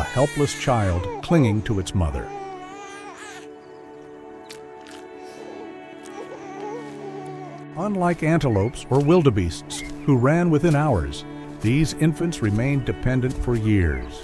a helpless child clinging to its mother. Unlike antelopes or wildebeests, who ran within hours, these infants remained dependent for years.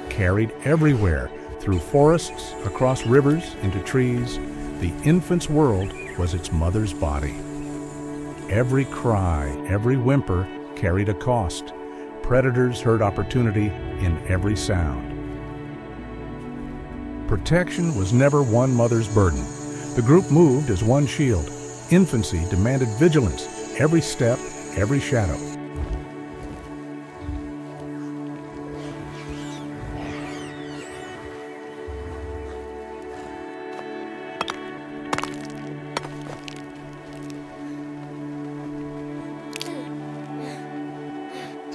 Carried everywhere, through forests, across rivers, into trees, the infant's world was its mother's body. Every cry, every whimper carried a cost. Predators heard opportunity in every sound. Protection was never one mother's burden. The group moved as one shield. Infancy demanded vigilance, every step, every shadow.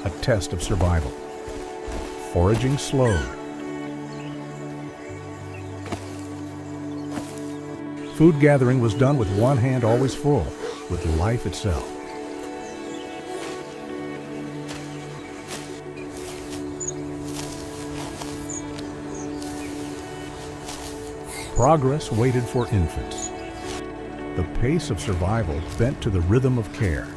A test of survival. Foraging slowed. Food gathering was done with one hand always full, with life itself. Progress waited for infants. The pace of survival bent to the rhythm of care.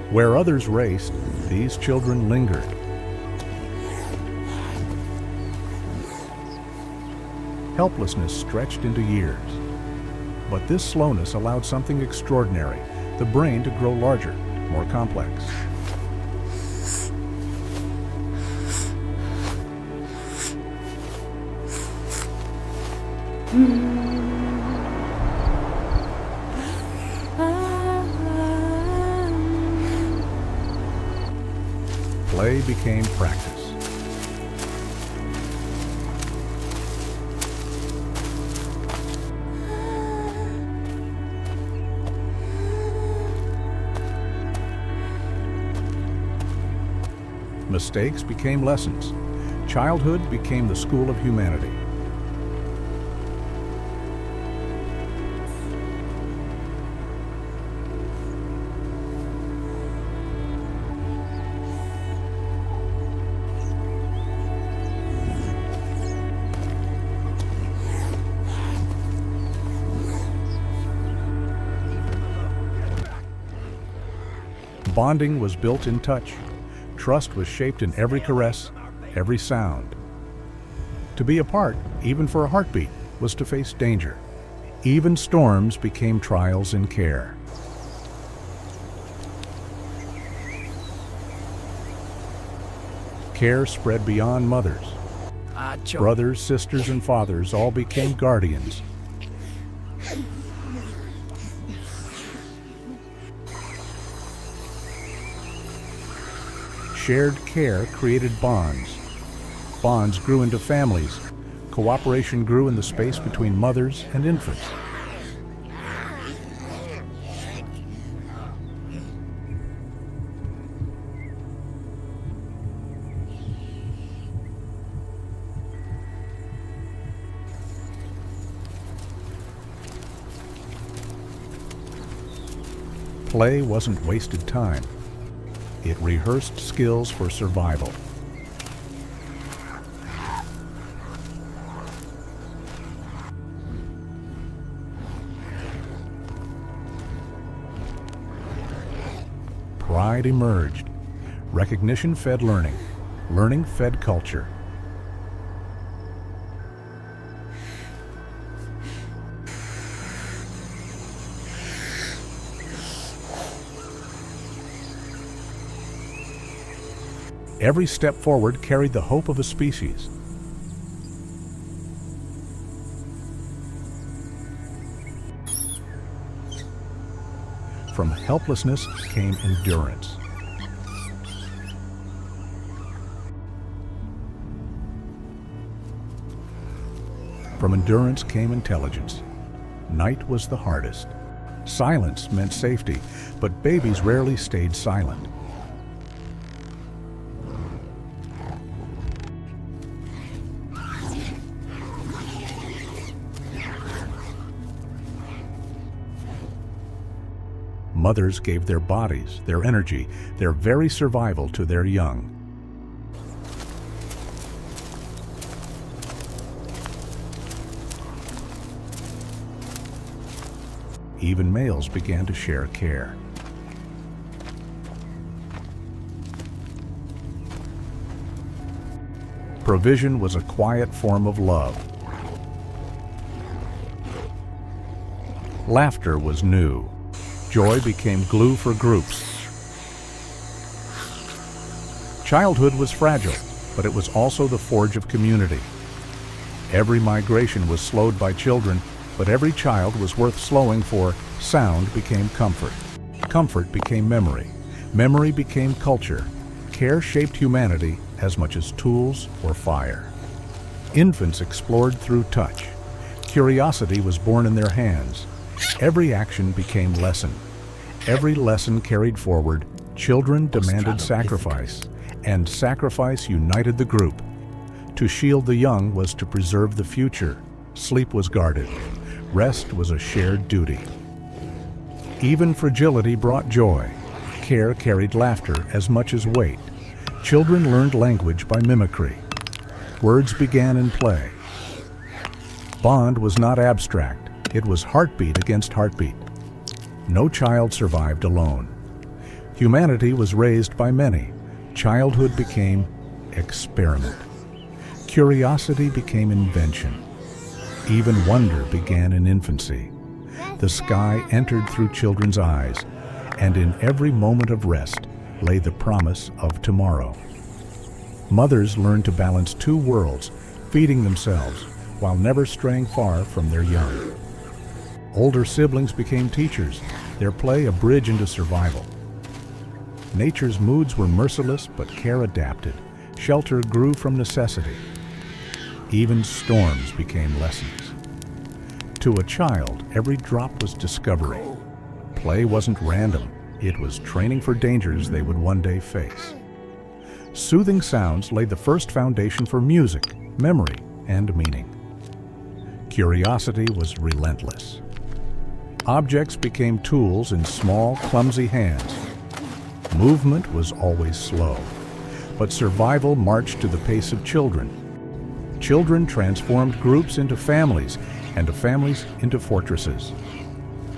Where others raced, these children lingered. Helplessness stretched into years. But this slowness allowed something extraordinary, the brain to grow larger, more complex. Play became practice. Mistakes became lessons. Childhood became the school of humanity. Bonding was built in touch. Trust was shaped in every caress, every sound. To be apart, even for a heartbeat, was to face danger. Even storms became trials in care. Care spread beyond mothers. Brothers, sisters, and fathers all became guardians. Shared care created bonds. Bonds grew into families. Cooperation grew in the space between mothers and infants. Play wasn't wasted time. It rehearsed skills for survival. Pride emerged. Recognition fed learning. Learning fed culture. Every step forward carried the hope of a species. From helplessness came endurance. From endurance came intelligence. Night was the hardest. Silence meant safety, but babies rarely stayed silent. Mothers gave their bodies, their energy, their very survival to their young. Even males began to share care. Provision was a quiet form of love. Laughter was new. Joy became glue for groups. Childhood was fragile, but it was also the forge of community. Every migration was slowed by children, but every child was worth slowing for. Sound became comfort. Comfort became memory. Memory became culture. Care shaped humanity as much as tools or fire. Infants explored through touch. Curiosity was born in their hands. Every action became lesson. Every lesson carried forward. Children demanded sacrifice, and sacrifice united the group. To shield the young was to preserve the future. Sleep was guarded. Rest was a shared duty. Even fragility brought joy. Care carried laughter as much as weight. Children learned language by mimicry. Words began in play. Bond was not abstract. It was heartbeat against heartbeat. No child survived alone. Humanity was raised by many. Childhood became experiment. Curiosity became invention. Even wonder began in infancy. The sky entered through children's eyes, and in every moment of rest lay the promise of tomorrow. Mothers learned to balance two worlds, feeding themselves while never straying far from their young. Older siblings became teachers, their play a bridge into survival. Nature's moods were merciless, but care adapted. Shelter grew from necessity. Even storms became lessons. To a child, every drop was discovery. Play wasn't random. It was training for dangers they would one day face. Soothing sounds laid the first foundation for music, memory, and meaning. Curiosity was relentless. Objects became tools in small, clumsy hands. Movement was always slow, but survival marched to the pace of children. Children transformed groups into families, and families into fortresses.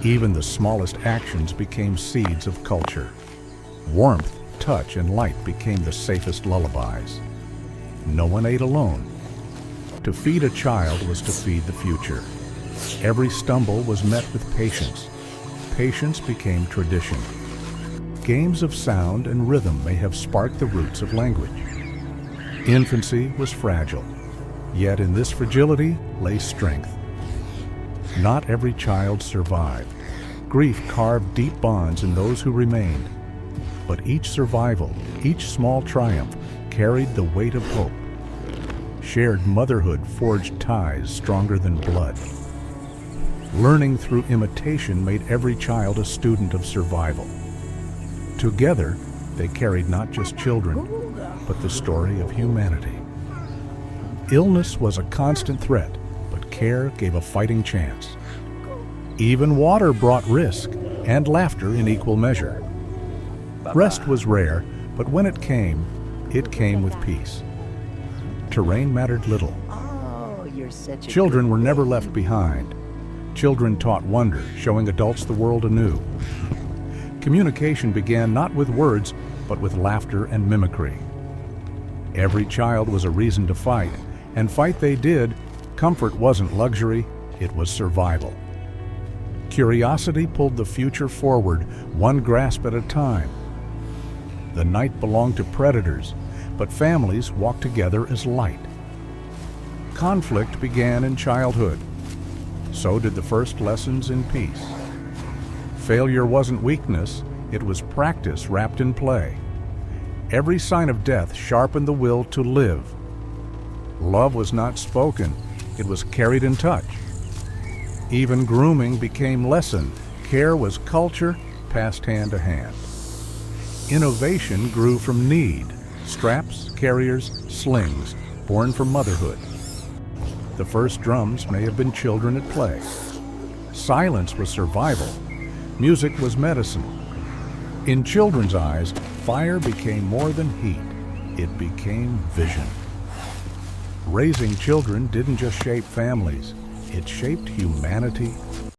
Even the smallest actions became seeds of culture. Warmth, touch, and light became the safest lullabies. No one ate alone. To feed a child was to feed the future. Every stumble was met with patience. Patience became tradition. Games of sound and rhythm may have sparked the roots of language. Infancy was fragile, yet in this fragility lay strength. Not every child survived. Grief carved deep bonds in those who remained. But each survival, each small triumph, carried the weight of hope. Shared motherhood forged ties stronger than blood. Learning through imitation made every child a student of survival. Together, they carried not just children, but the story of humanity. Illness was a constant threat, but care gave a fighting chance. Even water brought risk, and laughter in equal measure. Rest was rare, but when it came with peace. Terrain mattered little. Children were never left behind. Children taught wonder, showing adults the world anew. Communication began not with words, but with laughter and mimicry. Every child was a reason to fight, and fight they did. Comfort wasn't luxury, it was survival. Curiosity pulled the future forward, one grasp at a time. The night belonged to predators, but families walked together as light. Conflict began in childhood. So did the first lessons in peace. Failure wasn't weakness, it was practice wrapped in play. Every sign of death sharpened the will to live. Love was not spoken, it was carried in touch. Even grooming became lesson. Care was culture, passed hand to hand. Innovation grew from need. Straps, carriers, slings, born from motherhood. The first drums may have been children at play. Silence was survival. Music was medicine. In children's eyes, fire became more than heat. It became vision. Raising children didn't just shape families, it shaped humanity